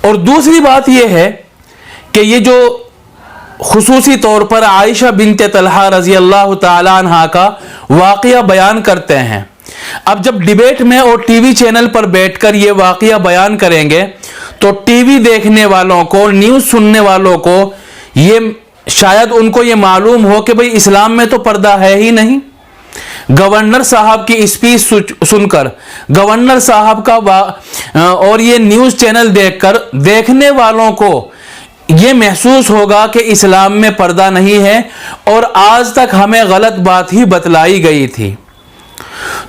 اور دوسری بات یہ ہے کہ یہ جو خصوصی طور پر عائشہ بنت طلحہ رضی اللہ تعالی عنہا کا واقعہ بیان کرتے ہیں، اب جب ڈیبیٹ میں اور ٹی وی چینل پر بیٹھ کر یہ واقعہ بیان کریں گے تو ٹی وی دیکھنے والوں کو، نیوز سننے والوں کو یہ شاید ان کو یہ معلوم ہو کہ بھئی اسلام میں تو پردہ ہے ہی نہیں۔ گورنر صاحب کی اسپیچ سن کر، گورنر صاحب کا اور یہ نیوز چینل دیکھ کر دیکھنے والوں کو یہ محسوس ہوگا کہ اسلام میں پردہ نہیں ہے اور آج تک ہمیں غلط بات ہی بتلائی گئی تھی۔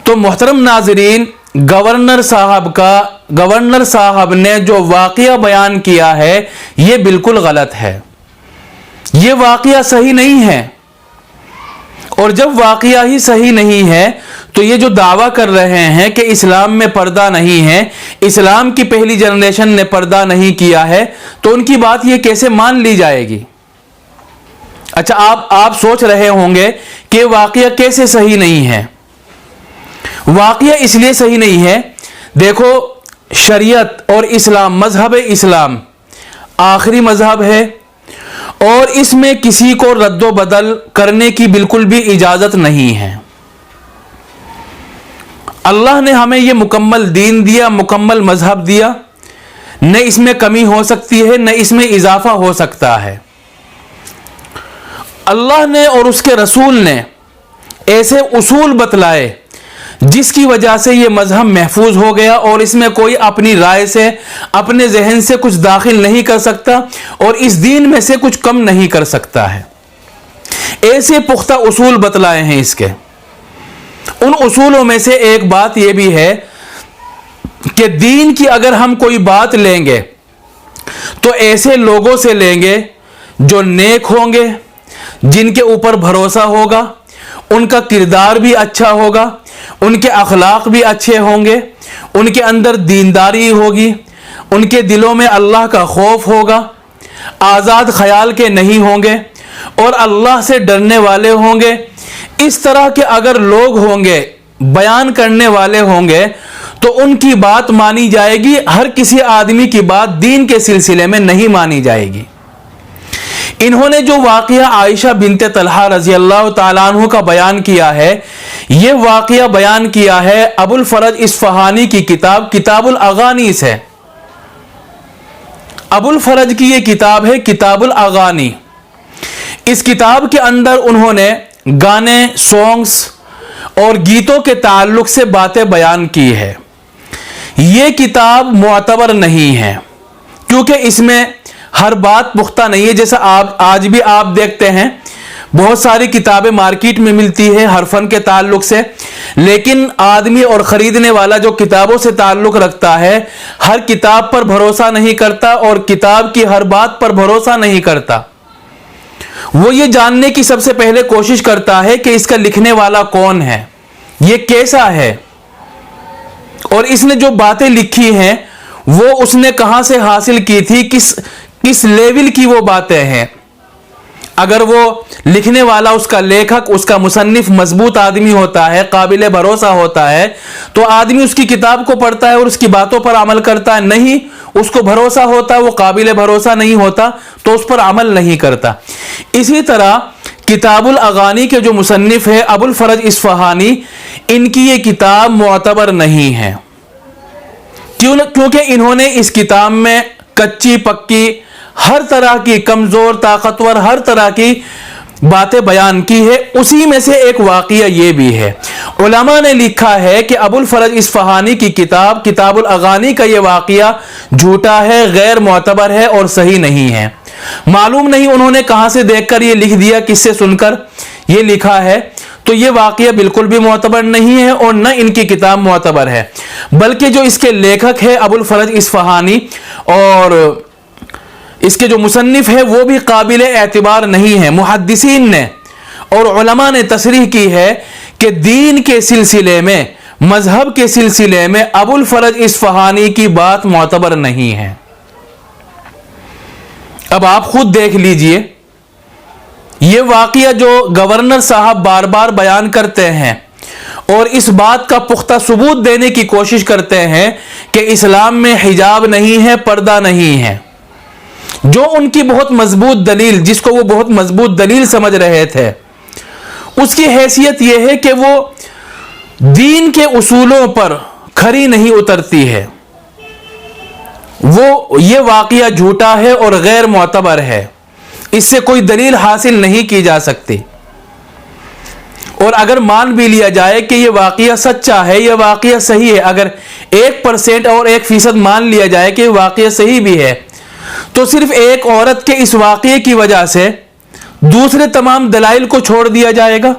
تو محترم ناظرین، گورنر صاحب نے جو واقعہ بیان کیا ہے یہ بالکل غلط ہے، یہ واقعہ صحیح نہیں ہے۔ اور جب واقعہ ہی صحیح نہیں ہے تو یہ جو دعویٰ کر رہے ہیں کہ اسلام میں پردہ نہیں ہے، اسلام کی پہلی جنریشن نے پردہ نہیں کیا ہے، تو ان کی بات یہ کیسے مان لی جائے گی؟ اچھا، آپ سوچ رہے ہوں گے کہ واقعہ کیسے صحیح نہیں ہے؟ واقعہ اس لیے صحیح نہیں ہے، دیکھو شریعت اور اسلام، مذہب اسلام آخری مذہب ہے اور اس میں کسی کو رد و بدل کرنے کی بالکل بھی اجازت نہیں ہے۔ اللہ نے ہمیں یہ مکمل دین دیا، مکمل مذہب دیا، نہ اس میں کمی ہو سکتی ہے نہ اس میں اضافہ ہو سکتا ہے۔ اللہ نے اور اس کے رسول نے ایسے اصول بتلائے جس کی وجہ سے یہ مذہب محفوظ ہو گیا اور اس میں کوئی اپنی رائے سے، اپنے ذہن سے کچھ داخل نہیں کر سکتا اور اس دین میں سے کچھ کم نہیں کر سکتا ہے۔ ایسے پختہ اصول بتلائے ہیں اس کے۔ ان اصولوں میں سے ایک بات یہ بھی ہے کہ دین کی اگر ہم کوئی بات لیں گے تو ایسے لوگوں سے لیں گے جو نیک ہوں گے، جن کے اوپر بھروسہ ہوگا، ان کا کردار بھی اچھا ہوگا، ان کے اخلاق بھی اچھے ہوں گے، ان کے اندر دینداری ہوگی، ان کے دلوں میں اللہ کا خوف ہوگا، آزاد خیال کے نہیں ہوں گے اور اللہ سے ڈرنے والے ہوں گے۔ اس طرح کے اگر لوگ ہوں گے، بیان کرنے والے ہوں گے، تو ان کی بات مانی جائے گی۔ ہر کسی آدمی کی بات دین کے سلسلے میں نہیں مانی جائے گی۔ انہوں نے جو واقعہ عائشہ بنت طلحہ رضی اللہ تعالیٰ عنہ کا بیان کیا ہے، یہ واقعہ بیان کیا ہے ابو الفرج اصفہانی کی کتاب کتاب الاغانی سے۔ ابو الفرج کی یہ کتاب ہے کتاب الاغانی۔ اس کتاب کے اندر انہوں نے گانے، سونگز اور گیتوں کے تعلق سے باتیں بیان کی ہے۔ یہ کتاب معتبر نہیں ہے کیونکہ اس میں ہر بات پختہ نہیں ہے۔ جیسا آج بھی آپ دیکھتے ہیں بہت ساری کتابیں مارکیٹ میں ملتی ہے ہر فن کے تعلق سے، لیکن آدمی اور خریدنے والا جو کتابوں سے تعلق رکھتا ہے ہر کتاب پر بھروسہ نہیں کرتا اور کتاب کی ہر بات پر بھروسہ نہیں کرتا۔ وہ یہ جاننے کی سب سے پہلے کوشش کرتا ہے کہ اس کا لکھنے والا کون ہے، یہ کیسا ہے، اور اس نے جو باتیں لکھی ہیں وہ اس نے کہاں سے حاصل کی تھی، کس لیول کی وہ باتیں ہیں۔ اگر وہ لکھنے والا، اس کا لیکھک، اس کا مصنف مضبوط آدمی ہوتا ہے، قابل بھروسہ ہوتا ہے، تو آدمی اس کی کتاب کو پڑھتا ہے اور اس کی باتوں پر عمل کرتا ہے۔ نہیں، اس کو بھروسہ ہوتا ہے، وہ قابل بھروسہ نہیں ہوتا تو اس پر عمل نہیں کرتا۔ اسی طرح کتاب الاغانی کے جو مصنف ہے ابو الفرج اصفہانی، ان کی یہ کتاب معتبر نہیں ہے کیونکہ انہوں نے اس کتاب میں کچی پکی ہر طرح کی، کمزور طاقتور ہر طرح کی باتیں بیان کی ہے۔ اسی میں سے ایک واقعہ یہ بھی ہے۔ علماء نے لکھا ہے کہ ابو الفرج اصفہانی کی کتاب کتاب الاغانی کا یہ واقعہ جھوٹا ہے، غیر معتبر ہے اور صحیح نہیں ہے۔ معلوم نہیں انہوں نے کہاں سے دیکھ کر یہ لکھ دیا، کس سے سن کر یہ لکھا ہے، تو یہ واقعہ بالکل بھی معتبر نہیں ہے اور نہ ان کی کتاب معتبر ہے، بلکہ جو اس کے لیکھک ہے ابو الفرج اصفہانی اور اس کے جو مصنف ہے وہ بھی قابل اعتبار نہیں ہے۔ محدثین نے اور علماء نے تصریح کی ہے کہ دین کے سلسلے میں، مذہب کے سلسلے میں ابو الفرج اصفہانی کی بات معتبر نہیں ہے۔ اب آپ خود دیکھ لیجئے، یہ واقعہ جو گورنر صاحب بار بار بیان کرتے ہیں اور اس بات کا پختہ ثبوت دینے کی کوشش کرتے ہیں کہ اسلام میں حجاب نہیں ہے، پردہ نہیں ہے، جو ان کی بہت مضبوط دلیل، جس کو وہ بہت مضبوط دلیل سمجھ رہے تھے، اس کی حیثیت یہ ہے کہ وہ دین کے اصولوں پر کھری نہیں اترتی ہے، وہ یہ واقعہ جھوٹا ہے اور غیر معتبر ہے، اس سے کوئی دلیل حاصل نہیں کی جا سکتی۔ اور اگر مان بھی لیا جائے کہ یہ واقعہ سچا ہے، یہ واقعہ صحیح ہے، اگر 1% اور 1% مان لیا جائے کہ یہ واقعہ صحیح بھی ہے، تو صرف ایک عورت کے اس واقعے کی وجہ سے دوسرے تمام دلائل کو چھوڑ دیا جائے گا۔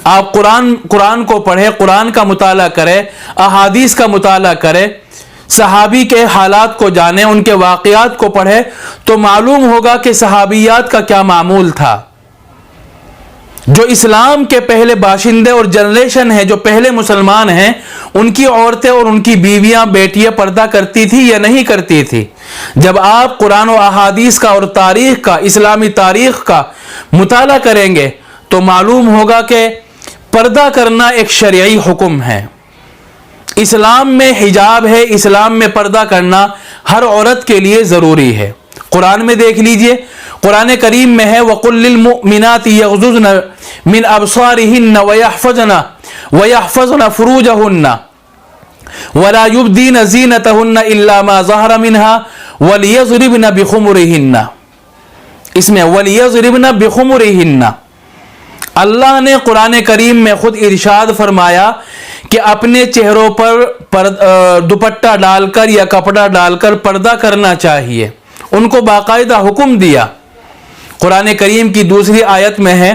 آپ قرآن کو پڑھیں، قرآن کا مطالعہ کریں، احادیث کا مطالعہ کریں، صحابی کے حالات کو جانیں، ان کے واقعات کو پڑھیں، تو معلوم ہوگا کہ صحابیات کا کیا معمول تھا۔ جو اسلام کے پہلے باشندے اور جنریشن ہے، جو پہلے مسلمان ہیں، ان کی عورتیں اور ان کی بیویاں، بیٹیاں پردہ کرتی تھی یا نہیں کرتی تھی؟ جب آپ قرآن و احادیث کا اور تاریخ کا، اسلامی تاریخ کا مطالعہ کریں گے تو معلوم ہوگا کہ پردہ کرنا ایک شرعی حکم ہے۔ اسلام میں حجاب ہے، اسلام میں پردہ کرنا ہر عورت کے لیے ضروری ہے۔ قرآن میں دیکھ لیجئے، قرآن کریم میں ہے وَقُلْ لِلْمُؤْمِنَاتِ يَغْضُضْنَ مِنْ أَبْصَارِهِنَّ وَيَحْفَظْنَ فُرُوجَهُنَّ وَلَا يُبْدِينَ زِينَتَهُنَّ إِلَّا مَا ظَهَرَ مِنْهَا وَلِيَضْرِبْنَ بِخُمُرِهِنَّ، اس میں وَلِيَضْرِبْنَ بِخُمُرِهِنَّ، اللہ نے قرآن کریم میں خود ارشاد فرمایا کہ اپنے چہروں پر دوپٹہ ڈال کر یا کپڑا ڈال کر پردہ کرنا چاہیے، ان کو باقاعدہ حکم دیا۔ قرآن کریم کی دوسری آیت میں ہے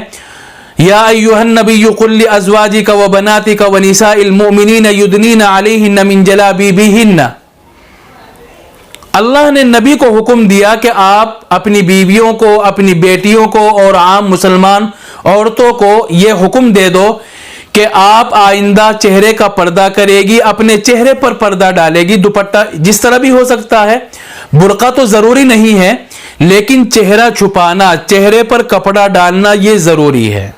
یا ایھا النبی قل لازواجک وبناتک ونساء المؤمنین یدنین علیہن من جلابیبہن، اللہ نے نبی کو حکم دیا کہ آپ اپنی بیویوں کو، اپنی بیٹیوں کو اور عام مسلمان عورتوں کو یہ حکم دے دو کہ آپ آئندہ چہرے کا پردہ کرے گی، اپنے چہرے پر پردہ ڈالے گی، دوپٹہ جس طرح بھی ہو سکتا ہے، برقع تو ضروری نہیں ہے، لیکن چہرہ چھپانا، چہرے پر کپڑا ڈالنا یہ ضروری ہے۔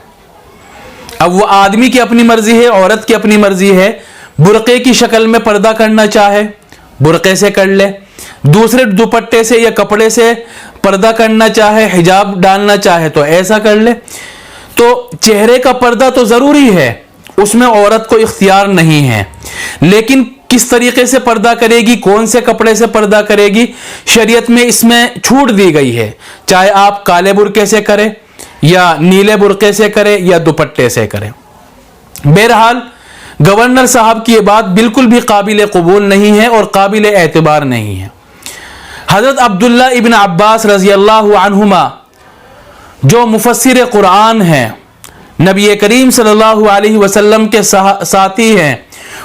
اب وہ آدمی کی اپنی مرضی ہے، عورت کی اپنی مرضی ہے، برقعے کی شکل میں پردہ کرنا چاہے برقعے سے کر لے، دوسرے دوپٹے سے یا کپڑے سے پردہ کرنا چاہے، حجاب ڈالنا چاہے تو ایسا کر لے۔ تو چہرے کا پردہ تو ضروری ہے، اس میں عورت کو اختیار نہیں ہے، لیکن کس طریقے سے پردہ کرے گی، کون سے کپڑے سے پردہ کرے گی، شریعت میں اس میں چھوٹ دی گئی ہے، چاہے آپ کالے برقعے سے کریں یا نیلے برقعے سے کریں یا دوپٹے سے کریں۔ بہرحال گورنر صاحب کی یہ بات بالکل بھی قابل قبول نہیں ہے اور قابل اعتبار نہیں ہے۔ حضرت عبداللہ ابن عباس رضی اللہ عنہما جو مفسر قرآن ہیں، نبی کریم صلی اللہ علیہ وسلم کے ساتھی ہیں،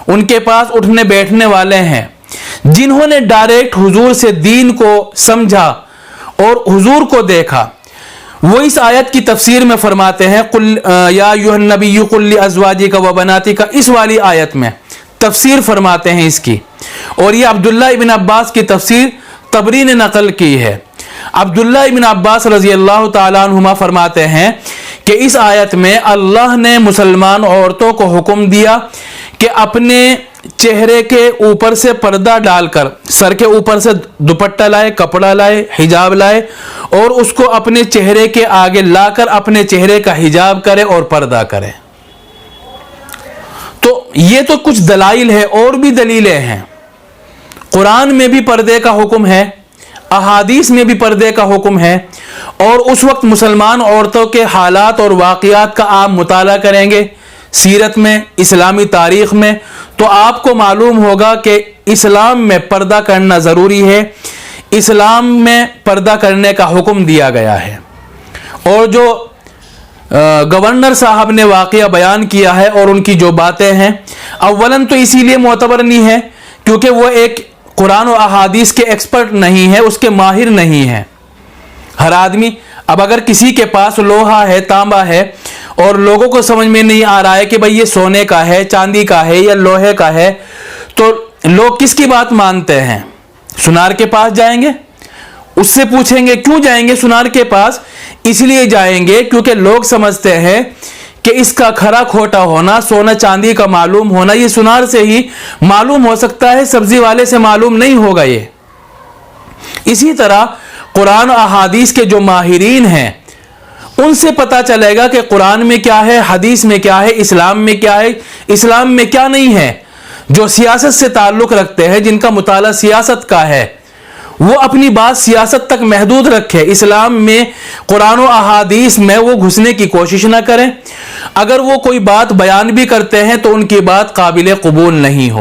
ان کے پاس اٹھنے بیٹھنے والے ہیں، جنہوں نے ڈائریکٹ حضور سے دین کو سمجھا اور حضور کو دیکھا، وہ اس آیت کی تفسیر میں فرماتے ہیں قل یا ایھا النبی قل لازواجک وبناتک، اس والی آیت میں تفسیر فرماتے ہیں اس کی، اور یہ عبداللہ ابن عباس کی تفسیر طبری نے نقل کی ہے۔ عبداللہ ابن عباس رضی اللہ تعالیٰ عنہما فرماتے ہیں کہ اس آیت میں اللہ نے مسلمان عورتوں کو حکم دیا کہ اپنے چہرے کے اوپر سے پردہ ڈال کر، سر کے اوپر سے دوپٹہ لائے، کپڑا لائے، حجاب لائے، اور اس کو اپنے چہرے کے آگے لا کر اپنے چہرے کا حجاب کرے اور پردہ کرے۔ تو یہ تو کچھ دلائل ہے، اور بھی دلیلیں ہیں۔ قرآن میں بھی پردے کا حکم ہے، احادیث میں بھی پردے کا حکم ہے، اور اس وقت مسلمان عورتوں کے حالات اور واقعات کا آپ مطالعہ کریں گے سیرت میں، اسلامی تاریخ میں، تو آپ کو معلوم ہوگا کہ اسلام میں پردہ کرنا ضروری ہے، اسلام میں پردہ کرنے کا حکم دیا گیا ہے۔ اور جو گورنر صاحب نے واقعہ بیان کیا ہے اور ان کی جو باتیں ہیں، اولاً تو اسی لیے معتبر نہیں ہے کیونکہ وہ ایک قرآن و احادیث کے ایکسپرٹ نہیں ہے، اس کے ماہر نہیں ہے۔ ہر آدمی، اب اگر کسی کے پاس لوہا ہے، تانبا ہے، اور لوگوں کو سمجھ میں نہیں آ رہا ہے کہ بھئی یہ سونے کا ہے، چاندی کا ہے یا لوہے کا ہے، تو لوگ کس کی بات مانتے ہیں؟ سنار کے پاس جائیں گے، اس سے پوچھیں گے۔ کیوں جائیں گے سنار کے پاس؟ اس لیے جائیں گے کیونکہ لوگ سمجھتے ہیں کہ اس کا کھرا کھوٹا ہونا، سونا چاندی کا معلوم ہونا، یہ سنار سے ہی معلوم ہو سکتا ہے، سبزی والے سے معلوم نہیں ہوگا یہ۔ اسی طرح قرآن و احادیث کے جو ماہرین ہیں ان سے پتہ چلے گا کہ قرآن میں کیا ہے، حدیث میں کیا ہے، اسلام میں کیا ہے، اسلام میں کیا نہیں ہے۔ جو سیاست سے تعلق رکھتے ہیں، جن کا مطالعہ سیاست کا ہے، وہ اپنی بات سیاست تک محدود رکھے، اسلام میں قرآن و احادیث میں وہ گھسنے کی کوشش نہ کریں۔ اگر وہ کوئی بات بیان بھی کرتے ہیں تو ان کی بات قابل قبول نہیں ہو۔